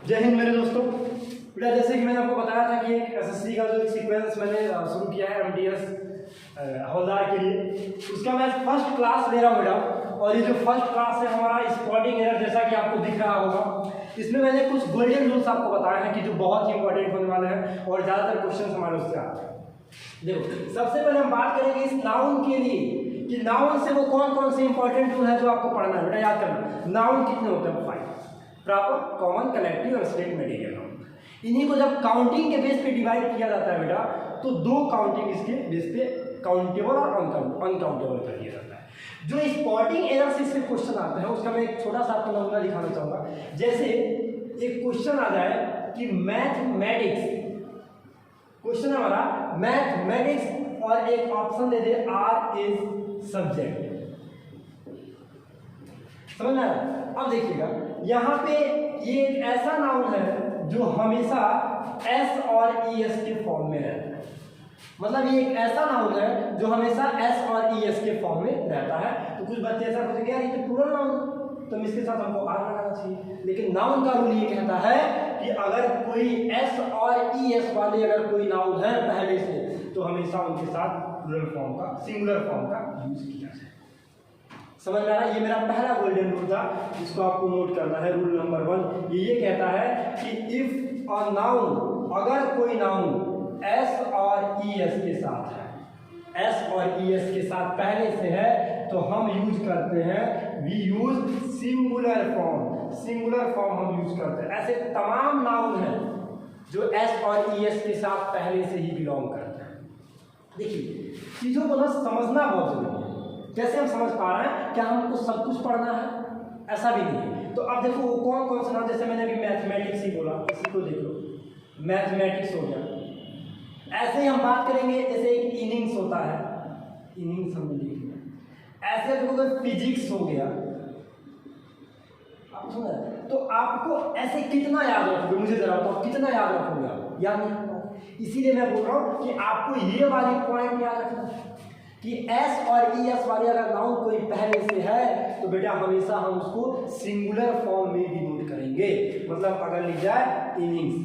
जय हिंद मेरे दोस्तों। बेटा जैसे कि मैंने आपको बताया था कि एक एसएससी का जो एक सीक्वेंस मैंने शुरू किया है एमटीएस हवलदार के लिए, उसका मैं फर्स्ट क्लास ले रहा हूँ बेटा। और ये जो फर्स्ट क्लास है हमारा स्पॉटिंग एरर, जैसा कि आपको दिख रहा होगा, इसमें मैंने कुछ गोल्डन रूल्स आपको बताए हैं कि जो बहुत ही इंपॉर्टेंट होने वाले हैं और ज़्यादातर क्वेश्चन हमारे उससे आते हैं। देखो सबसे पहले हम बात करेंगे इस नाउन के लिए कि नाउन से वो कौन कौन से इंपॉर्टेंट रूल है जो आपको पढ़ना है। बेटा याद करना, नाउन कितने होते हैं? 5। प्रॉपर, कॉमन, कलेक्टिव और स्टेट मटेरियल नाउन। इन्हीं को जब काउंटिंग के बेस पे डिवाइड किया जाता है बेटा, तो दो काउंटिंग इसके बेस पे काउंटेबल और अनकाउंटेबल कर दिया जाता है। जो स्पॉटिंग एरर से इससे क्वेश्चन आता है उसका मैं एक छोटा सा आपको नमूना दिखाना चाहूँगा। जैसे एक क्वेश्चन आ जाए कि मैथमेटिक्स, क्वेश्चन हमारा मैथमेटिक्स और एक ऑप्शन दे दे आर इज सब्जेक्ट। समझ में आया? अब देखिएगा यहाँ पे ये एक ऐसा नाउन है जो हमेशा एस और ई एस के फॉर्म में रहता है। मतलब ये एक ऐसा नाउन है जो हमेशा एस और ई एस के फॉर्म में रहता है। तो कुछ बच्चे ऐसा सोचेंगे यार ये तो प्लूरल नाउन है, तो इसके साथ हमको आर लगाना चाहिए। लेकिन नाउन का रूल ये कहता है कि अगर कोई एस और ई एस वाले अगर कोई नाउन है पहले से, तो हमेशा उनके साथ प्लूरल फॉर्म का, सिंगुलर फॉर्म का यूज किया जाए। समझ में आ रहा है? ये मेरा पहला गोल्डन रूल था जिसको आपको नोट करना है। रूल नंबर 1 ये कहता है कि इफ अ नाउन, अगर कोई नाउन एस और ई एस के साथ है, एस और ई एस के साथ पहले से है, तो हम यूज करते हैं, we use singular form. Singular form हम यूज करते हैं। ऐसे तमाम नाउन हैं जो एस और ई एस के साथ पहले से ही बिलोंग करते हैं। देखिए चीज़ों को ना समझना बहुत जरूरी है। कैसे हम समझ पा रहे हैं? क्या हमको सब कुछ पढ़ना है? ऐसा भी नहीं है। तो अब देखो वो कौन कौन सा नाम, जैसे मैंने अभी मैथमेटिक्स ही बोला, इसी को देख लो, मैथमेटिक्स हो गया। ऐसे ही हम बात करेंगे, जैसे एक इनिंग्स होता है, इनिंग्स हमने लिख लिया। ऐसे देखो फिजिक्स हो गया। आप सुना? तो आपको ऐसे कितना याद रखोगे? मुझे जरा बताओ कितना याद रखोगे आप? याद नहीं रखोगे। इसीलिए मैं बोल रहा हूँ कि आपको ये वाली पॉइंट याद रखना है कि एस और ई एस वाले अगर नाउन कोई पहले से है तो बेटा हमेशा हम उसको सिंगुलर फॉर्म में डिनोट करेंगे। मतलब अगर लिख जाए इनिंग्स,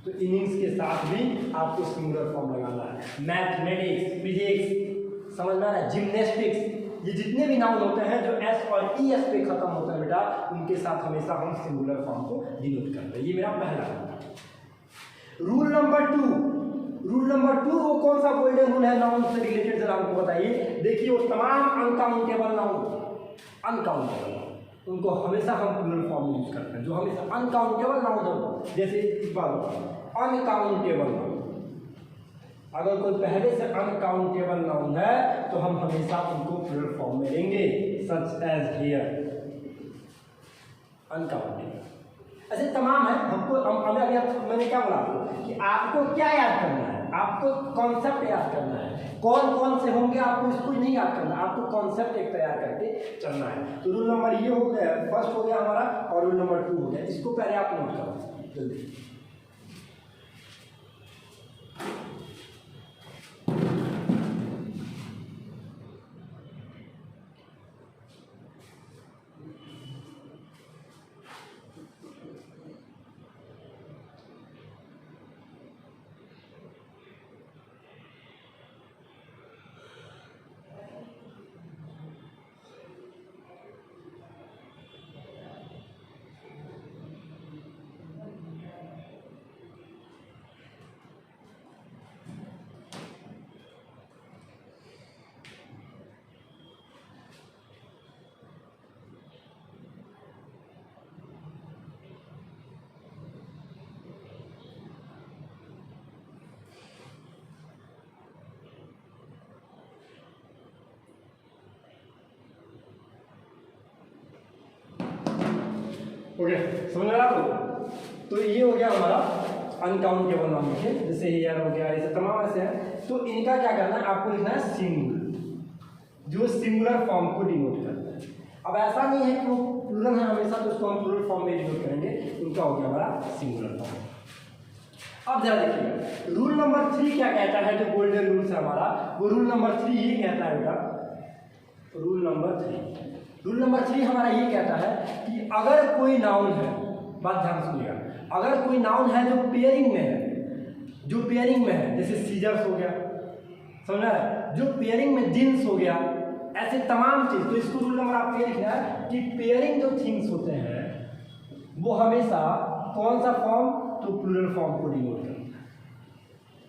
तो इनिंग्स के साथ भी आपको सिंगुलर फॉर्म लगाना है। मैथमेटिक्स, फिजिक्स, समझ में आ रहा है, जिम्नास्टिक्स, ये जितने भी नाउन होते हैं जो एस और ई एस पे खत्म होता है बेटा, उनके साथ हमेशा हम सिंगुलर फॉर्म को डिनोट करते हैं। ये मेरा पहला रूल नंबर 2। रूल नंबर 2 वो कौन सा गोल्डन रूल है नाउन से रिलेटेड, जरा हमको बताइए। देखिए वो तमाम अनकाउंटेबल नाउन, उनको हमेशा हम प्लूरल फॉर्म में यूज करते हैं। जो हमेशा अनकाउंटेबल नाउन है, जैसे इस बार अनकाउंटेबल नाउन, अगर कोई पहले से अनकाउंटेबल नाउन है तो हम हमेशा उनको प्लूरल फॉर्म में लेंगे, सच एज हियर, अनकाउंटेबल। ऐसे तमाम है। हमको मैंने क्या बोला आपको कि आपको क्या याद करना है? आपको कॉन्सेप्ट याद करना है। कौन कौन से होंगे आपको इसको नहीं याद करना, आपको कॉन्सेप्ट एक तैयार करके चलना है। तो रूल नंबर ये हो गया, फर्स्ट हो गया हमारा, और रूल नंबर 2 हो गया। इसको पहले आप नोट करो जल्दी। ओके, समझ में आ रहा? तो ये हो गया हमारा अनकाउंटेबल नाउन लिखे, जैसे हियर हो गया, ऐसे तमाम ऐसे हैं। तो इनका क्या करना है? आपको लिखना है सिंगुलर, जो सिंगुलर फॉर्म को डिनोट करता है। अब ऐसा नहीं है कि वो प्लूरल है हमेशा, तो उसको हम प्लूरल फॉर्म में डिनोट करेंगे। इनका हो गया हमारा सिंगुलर फॉर्म। अब जरा देखिए रूल नंबर 3 क्या कहता है। जो गोल्डन रूल है हमारा, वो रूल नंबर 3 ये कहता है बेटा, रूल नंबर 3 हमारा ये कहता है कि अगर कोई नाउन है बात ध्यान सुनिएगा, अगर कोई नाउन है जो पेयरिंग में है, जो पेयरिंग में है, जैसे सीजर्स हो गया, समझ रहा है, जो पेयरिंग में जींस हो गया, ऐसे तमाम चीज, तो इसको रूल नंबर आपको ये लिखना है कि पेयरिंग जो थिंग्स होते हैं वो हमेशा कौन सा फॉर्म, तो प्लूरल फॉर्म को डिनोट करता है।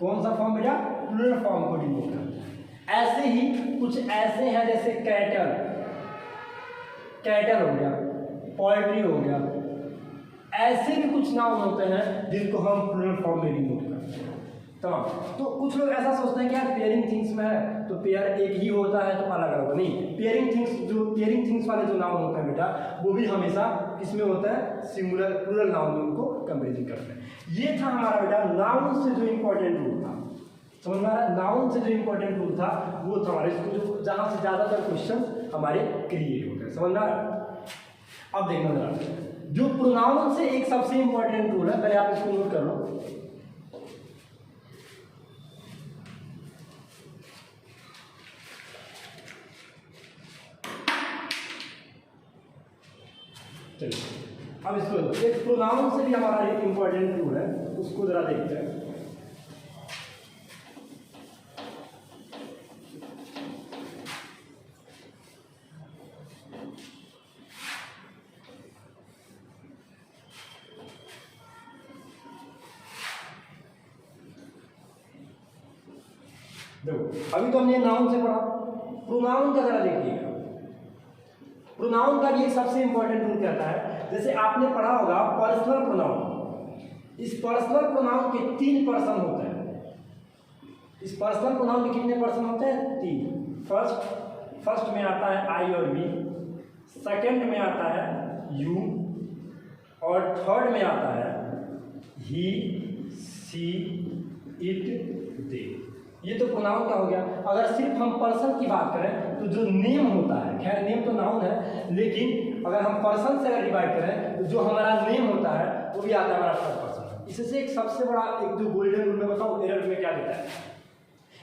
कौन सा फॉर्म बेटा, प्लूरल फॉर्म को डिनोट करता है। ऐसे ही कुछ ऐसे हैं जैसे कैटल, कैटल हो गया, पोएट्री हो गया, ऐसे भी कुछ नाउन होते हैं जिनको हम प्लूरल फॉर्म में डिनोट करते हैं। तो कुछ लोग ऐसा सोचते हैं कि यार पेयरिंग थिंग्स में है तो पेयर एक ही होता है तो अलग अलग होगा, नहीं, पेयरिंग थिंग्स, जो पेयरिंग थिंग्स वाले जो नाउन होते हैं बेटा वो भी हमेशा किसमें होता है, सिंगुलर प्लूरल नाउन में उनको कंपेरिजन करते हैं। ये था हमारा बेटा नाउन से जो इंपॉर्टेंट रूल था, समझ में आ रहा है, नाउन से जो इंपॉर्टेंट रूल था वो था हमारे, इसको जो जहाँ से ज़्यादातर क्वेश्चन हमारे क्रिएट होते हैं, समझ में आ रहा है। अब देखना जरा, जो प्रोनाउन से एक सबसे इंपॉर्टेंट रूल है, पहले आप इसको नोट कर लो। चलिए अब इसको एक प्रोनाउन से भी हमारा एक इंपॉर्टेंट रूल है, उसको जरा देखते हैं। देखो अभी तो हमने नाउन से पढ़ा, प्रोनाउन का जरा देखिएगा। प्रोनाउन का भी एक सबसे इंपॉर्टेंट रूल कहता है, जैसे आपने पढ़ा होगा पर्सनल प्रोनाउन। इस पर्सनल प्रोनाउन के 3 पर्सन होते हैं। इस पर्सनल प्रोनाउन के कितने पर्सन होते हैं, 3। फर्स्ट में आता है आई और वी, सेकंड में आता है यू, और थर्ड में आता है ही, सी, इट, दे। ये तो प्रोनाउन का हो गया। अगर सिर्फ हम पर्सन की बात करें तो जो नेम होता है, खैर नेम तो नाउन है, लेकिन अगर हम पर्सन से अगर डिवाइड करें तो जो हमारा नेम होता है वो भी आता है हमारा थर्ड पर्सन। इससे एक सबसे बड़ा एक जो गोल्डन रूल में बताऊँ, एरर में क्या देता है,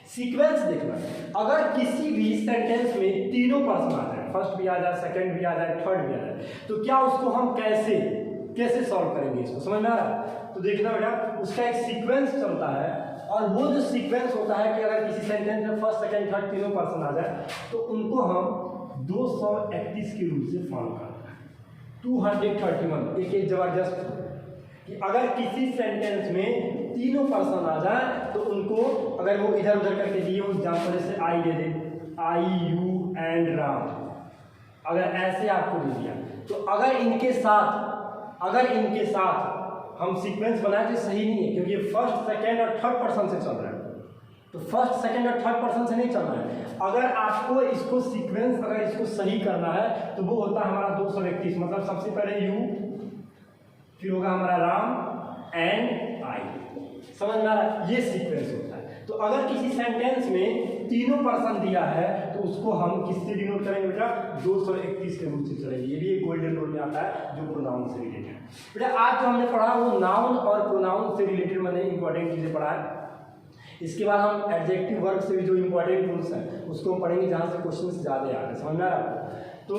सीक्वेंस देखना। अगर किसी भी सेंटेंस में तीनों पर्सन आ जाए, फर्स्ट भी आ जाए, सेकंड भी आ जाए, थर्ड भी आ जाए, तो क्या उसको हम कैसे सॉल्व करेंगे, इसको समझ में आ रहा है। तो देखना बेटा, उसका एक सीक्वेंस चलता है, और वो जो सीक्वेंस होता है कि अगर किसी सेंटेंस में फर्स्ट, सेकंड, थर्ड तीनों पर्सन आ जाए तो उनको हम 231 के रूल से फॉलो करते हैं। 231 एक जबरदस्त, कि अगर किसी सेंटेंस में तीनों पर्सन आ जाए तो उनको, अगर वो इधर उधर करके दिए उस एग्जाम्पल से आई दे दे, आई, यू एंड राम, अगर ऐसे आपको दे दिया तो अगर इनके साथ हम सीक्वेंस बनाए तो सही नहीं है, क्योंकि ये फर्स्ट, सेकंड और थर्ड पर्सन से चल रहा है। तो फर्स्ट, सेकंड और थर्ड पर्सन से नहीं चल रहा है। अगर आपको इसको सीक्वेंस, अगर इसको सही करना है तो वो होता है हमारा 231, मतलब सबसे पहले यू, फिर होगा हमारा राम एंड आई, समझ में आ रहा है, ये सीक्वेंस होता है। तो अगर किसी सेंटेंस में तीनों पर्सन दिया है तो उसको हम किससे डिनोट करेंगे बेटा, 231 के रूल से चलेंगे। ये भी एक गोल्डन रूल में आता है जो प्रोनाउन से रिलेटेड है। बेटा आज जो हमने पढ़ा वो नाउन और प्रोनाउन से रिलेटेड मैंने इंपॉर्टेंट चीज़ें पढ़ा है। इसके बाद हम एडजेक्टिव वर्ब से भी जो इंपॉर्टेंट रूल्स हैं उसको हम पढ़ेंगे, जहाँ से क्वेश्चन ज़्यादा आ रहे हैं, समझ में आ रहा है। तो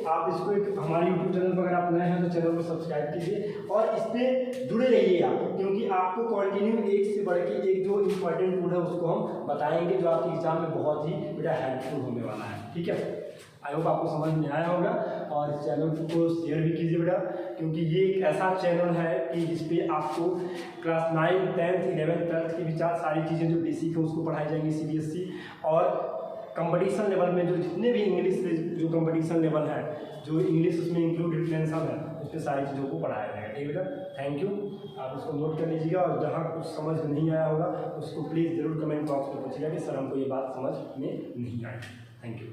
आप इसको एक हमारे यूट्यूब चैनल पर अगर आप नए हैं तो चैनल को सब्सक्राइब कीजिए और इस पर जुड़े रहिएगा, क्योंकि आपको कंटिन्यू एक से बढ़ के एक जो इंपॉर्टेंट रूल है उसको हम बताएंगे, जो आपके एग्जाम में बहुत ही बेटा हेल्पफुल होने वाला है। ठीक है, आई होप आपको समझ में आया होगा, और इस चैनल को शेयर भी कीजिए बेटा, क्योंकि ये एक ऐसा चैनल है कि जिसपे आपको क्लास 9, 10th, 11th, 12th की भी सारी चीज़ें जो बेसिक है उसको पढ़ाई जाएंगी, CBSE, और कंपटीशन लेवल में जो जितने भी इंग्लिश जो कंपटीशन लेवल है, जो इंग्लिश उसमें इंक्लूडेड टेंशन है, उस पर सारी चीज़ों को पढ़ाया जाएगा। ठीक है बेटा, थैंक यू। आप उसको नोट कर लीजिएगा, और जहाँ कुछ समझ नहीं आया होगा उसको प्लीज़ ज़रूर कमेंट बॉक्स में पूछिएगा कि सर हमको ये बात समझ में नहीं आई। Thank you.